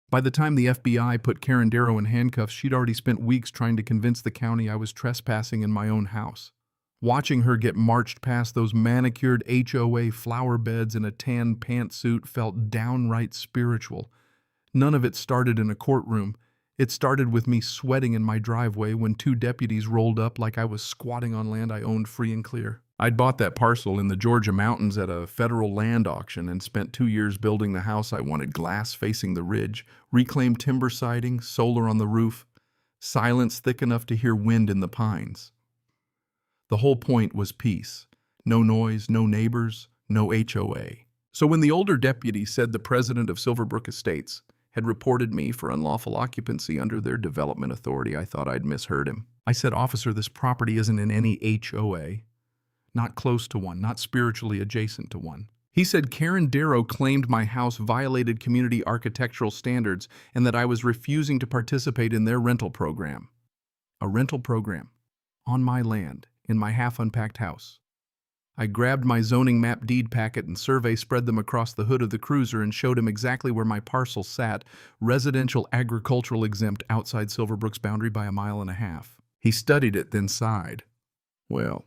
By the time the FBI put Karen Darrow in handcuffs, she'd already spent weeks trying to convince the county I was trespassing in my own house. Watching her get marched past those manicured HOA flower beds in a tan pantsuit felt downright spiritual. None of it started in a courtroom. It started with me sweating in my driveway when two deputies rolled up like I was squatting on land I owned free and clear. I'd bought that parcel in the Georgia mountains at a federal land auction and spent 2 years building the house I wanted, glass facing the ridge, reclaimed timber siding, solar on the roof, silence thick enough to hear wind in the pines. The whole point was peace. No noise, no neighbors, no HOA. So when the older deputy said the president of Silverbrook Estates had reported me for unlawful occupancy under their development authority, I thought I'd misheard him. I said, "Officer, this property isn't in any HOA. Not close to one, not spiritually adjacent to one." He said Karen Darrow claimed my house violated community architectural standards and that I was refusing to participate in their rental program. A rental program. On my land, in my half-unpacked house. I grabbed my zoning map deed packet and survey, spread them across the hood of the cruiser, and showed him exactly where my parcel sat, residential agricultural exempt outside Silverbrook's boundary by 1.5 miles. He studied it, then sighed. Well,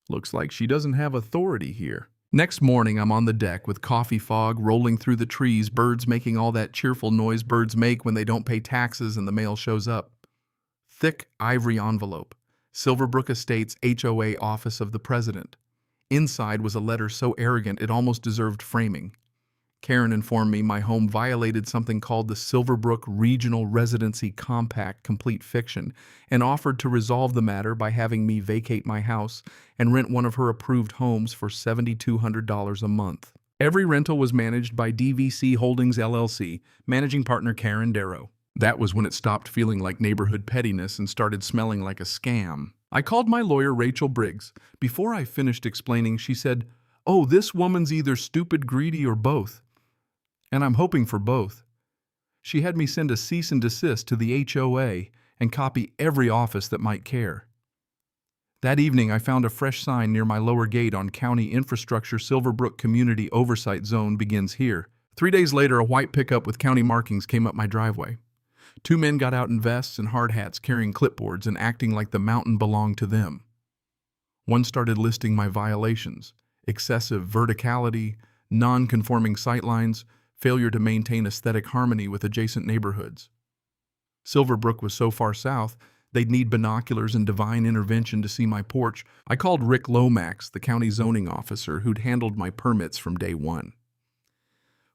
looks like she doesn't have authority here. Next morning, I'm on the deck with coffee fog rolling through the trees, birds making all that cheerful noise birds make when they don't pay taxes and the mail shows up. Thick ivory envelope. Silverbrook Estates HOA Office of the President. Inside was a letter so arrogant it almost deserved framing. Karen informed me my home violated something called the Silverbrook Regional Residency Compact, complete fiction, and offered to resolve the matter by having me vacate my house and rent one of her approved homes for $7,200 a month. Every rental was managed by DVC Holdings LLC, managing partner Karen Darrow. That was when it stopped feeling like neighborhood pettiness and started smelling like a scam. I called my lawyer, Rachel Briggs. Before I finished explaining, she said, "Oh, this woman's either stupid, greedy, or both." And I'm hoping for both. She had me send a cease and desist to the HOA and copy every office that might care. That evening, I found a fresh sign near my lower gate on County Infrastructure. Silverbrook Community Oversight Zone begins here. 3 days later, a white pickup with county markings came up my driveway. 2 men got out in vests and hard hats, carrying clipboards and acting like the mountain belonged to them. One started listing my violations: excessive verticality, non-conforming sightlines, failure to maintain aesthetic harmony with adjacent neighborhoods. Silverbrook was so far south, they'd need binoculars and divine intervention to see my porch. I called Rick Lomax, the county zoning officer who'd handled my permits from day one.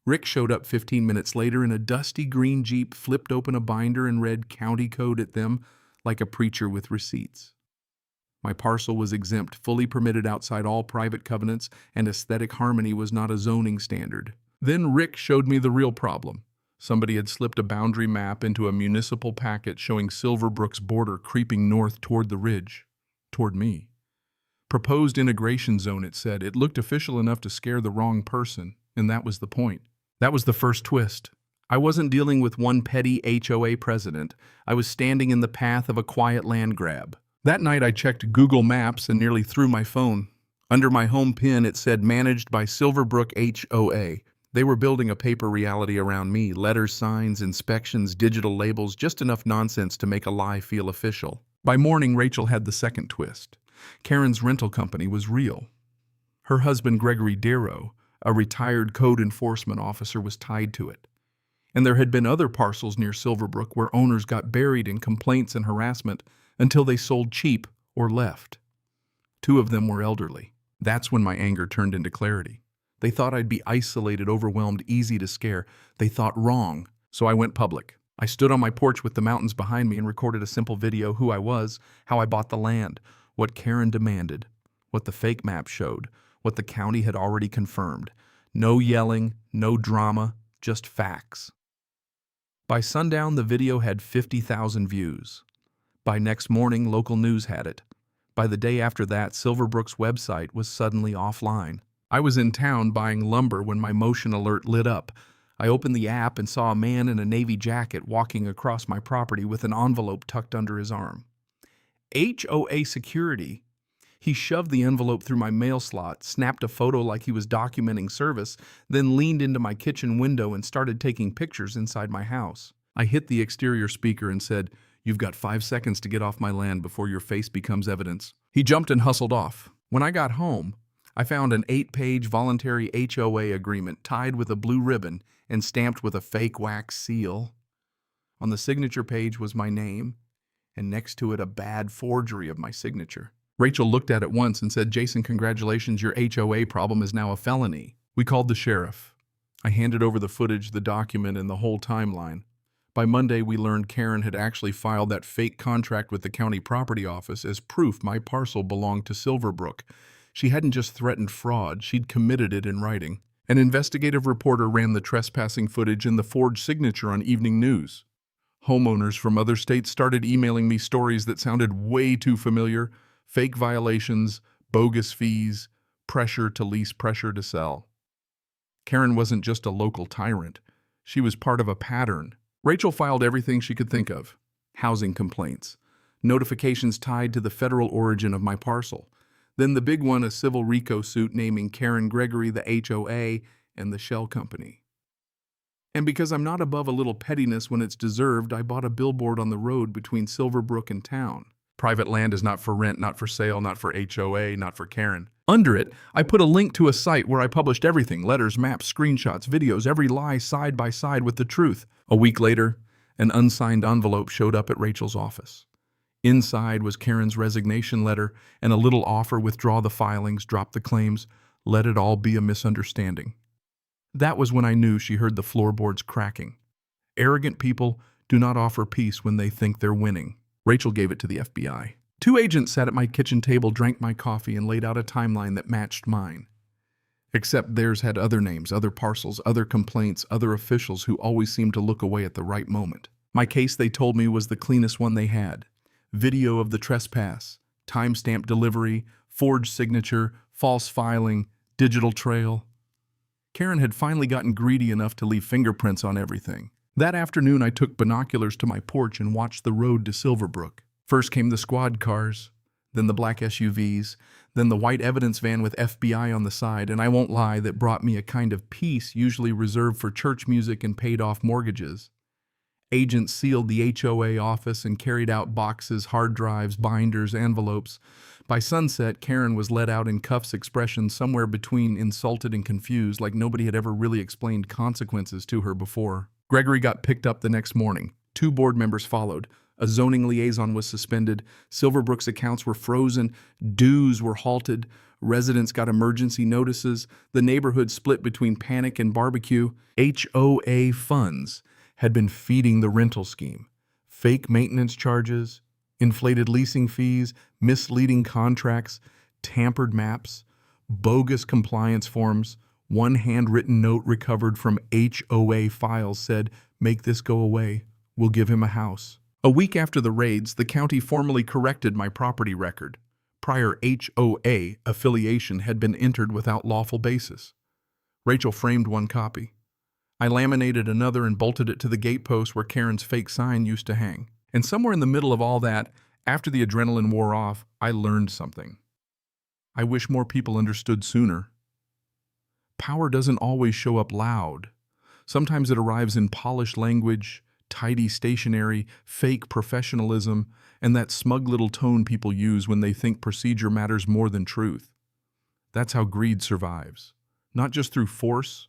Rick showed up 15 minutes later in a dusty green Jeep, flipped open a binder and read county code at them like a preacher with receipts. My parcel was exempt, fully permitted outside all private covenants, and aesthetic harmony was not a zoning standard. Then Rick showed me the real problem. Somebody had slipped a boundary map into a municipal packet showing Silverbrook's border creeping north toward the ridge, toward me. Proposed integration zone, it said. It looked official enough to scare the wrong person, and that was the point. That was the first twist. I wasn't dealing with one petty HOA president. I was standing in the path of a quiet land grab. That night I checked Google Maps and nearly threw my phone. Under my home pin it said managed by Silverbrook HOA. They were building a paper reality around me, letters, signs, inspections, digital labels, just enough nonsense to make a lie feel official. By morning, Rachel had the second twist. Karen's rental company was real. Her husband, Gregory Darrow, a retired code enforcement officer, was tied to it. And there had been other parcels near Silverbrook where owners got buried in complaints and harassment until they sold cheap or left. 2 of them were elderly. That's when my anger turned into clarity. They thought I'd be isolated, overwhelmed, easy to scare. They thought wrong, so I went public. I stood on my porch with the mountains behind me and recorded a simple video: who I was, how I bought the land, what Karen demanded, what the fake map showed, what the county had already confirmed. No yelling, no drama, just facts. By sundown, the video had 50,000 views. By next morning, local news had it. By the day after that, Silverbrook's website was suddenly offline. I was in town buying lumber when my motion alert lit up. I opened the app and saw a man in a navy jacket walking across my property with an envelope tucked under his arm. HOA security. He shoved the envelope through my mail slot, snapped a photo like he was documenting service, then leaned into my kitchen window and started taking pictures inside my house. I hit the exterior speaker and said, "You've got 5 seconds to get off my land before your face becomes evidence." He jumped and hustled off. When I got home, I found an 8-page voluntary HOA agreement tied with a blue ribbon and stamped with a fake wax seal. On the signature page was my name, and next to it a bad forgery of my signature. Rachel looked at it once and said, "Jason, congratulations, your HOA problem is now a felony." We called the sheriff. I handed over the footage, the document, and the whole timeline. By Monday, we learned Karen had actually filed that fake contract with the county property office as proof my parcel belonged to Silverbrook. She hadn't just threatened fraud, she'd committed it in writing. An investigative reporter ran the trespassing footage and the forged signature on evening news. Homeowners from other states started emailing me stories that sounded way too familiar: fake violations, bogus fees, pressure to lease, pressure to sell. Karen wasn't just a local tyrant. She was part of a pattern. Rachel filed everything she could think of: housing complaints, notifications tied to the federal origin of my parcel, then the big one, a civil RICO suit naming Karen Gregory, the HOA, and the shell company. And because I'm not above a little pettiness when it's deserved, I bought a billboard on the road between Silverbrook and town. Private land is not for rent, not for sale, not for HOA, not for Karen. Under it, I put a link to a site where I published everything: letters, maps, screenshots, videos, every lie side by side with the truth. A week later, an unsigned envelope showed up at Rachel's office. Inside was Karen's resignation letter and a little offer: withdraw the filings, drop the claims, let it all be a misunderstanding. That was when I knew she heard the floorboards cracking. Arrogant people do not offer peace when they think they're winning. Rachel gave it to the FBI. 2 agents sat at my kitchen table, drank my coffee, and laid out a timeline that matched mine. Except theirs had other names, other parcels, other complaints, other officials who always seemed to look away at the right moment. My case, they told me, was the cleanest one they had. Video of the trespass, timestamp delivery, forged signature, false filing, digital trail. Karen had finally gotten greedy enough to leave fingerprints on everything. That afternoon, I took binoculars to my porch and watched the road to Silverbrook. First came the squad cars, then the black SUVs, then the white evidence van with FBI on the side, and I won't lie, that brought me a kind of peace usually reserved for church music and paid-off mortgages. Agents sealed the HOA office and carried out boxes, hard drives, binders, envelopes. By sunset, Karen was let out in cuffs, expression somewhere between insulted and confused, like nobody had ever really explained consequences to her before. Gregory got picked up the next morning. 2 board members followed. A zoning liaison was suspended. Silverbrook's accounts were frozen. Dues were halted. Residents got emergency notices. The neighborhood split between panic and barbecue. HOA funds had been feeding the rental scheme. Fake maintenance charges, inflated leasing fees, misleading contracts, tampered maps, bogus compliance forms. One handwritten note recovered from HOA files said, "Make this go away. We'll give him a house." A week after the raids, the county formally corrected my property record. Prior HOA affiliation had been entered without lawful basis. Rachel framed one copy. I laminated another and bolted it to the gatepost where Karen's fake sign used to hang. And somewhere in the middle of all that, after the adrenaline wore off, I learned something. I wish more people understood sooner. Power doesn't always show up loud. Sometimes it arrives in polished language, tidy stationery, fake professionalism, and that smug little tone people use when they think procedure matters more than truth. That's how greed survives. Not just through force,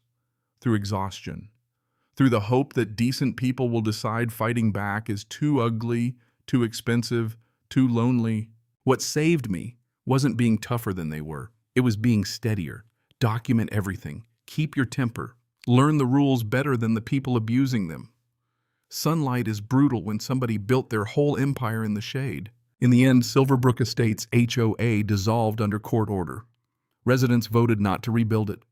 through exhaustion. Through the hope that decent people will decide fighting back is too ugly, too expensive, too lonely. What saved me wasn't being tougher than they were. It was being steadier. Document everything. Keep your temper. Learn the rules better than the people abusing them. Sunlight is brutal when somebody built their whole empire in the shade. In the end, Silverbrook Estates HOA dissolved under court order. Residents voted not to rebuild it.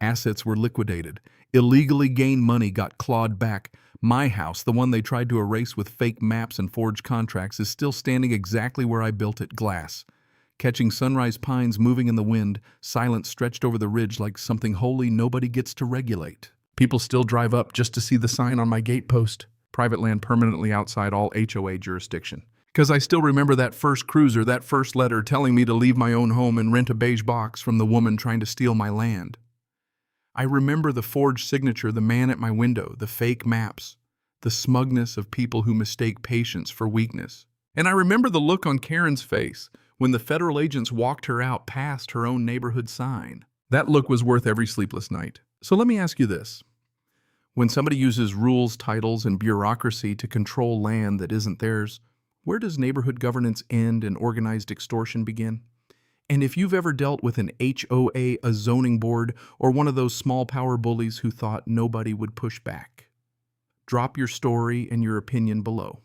Assets were liquidated. Illegally gained money got clawed back. My house, the one they tried to erase with fake maps and forged contracts, is still standing exactly where I built it, glass. Catching sunrise pines moving in the wind, silence stretched over the ridge like something holy nobody gets to regulate. People still drive up just to see the sign on my gatepost. Private land permanently outside all HOA jurisdiction. Because I still remember that first cruiser, that first letter telling me to leave my own home and rent a beige box from the woman trying to steal my land. I remember the forged signature, the man at my window, the fake maps, the smugness of people who mistake patience for weakness. And I remember the look on Karen's face when the federal agents walked her out past her own neighborhood sign. That look was worth every sleepless night. So let me ask you this. When somebody uses rules, titles, and bureaucracy to control land that isn't theirs, where does neighborhood governance end and organized extortion begin? And if you've ever dealt with an HOA, a zoning board, or one of those small power bullies who thought nobody would push back, drop your story and your opinion below.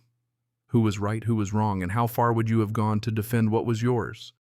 Who was right, who was wrong, and how far would you have gone to defend what was yours?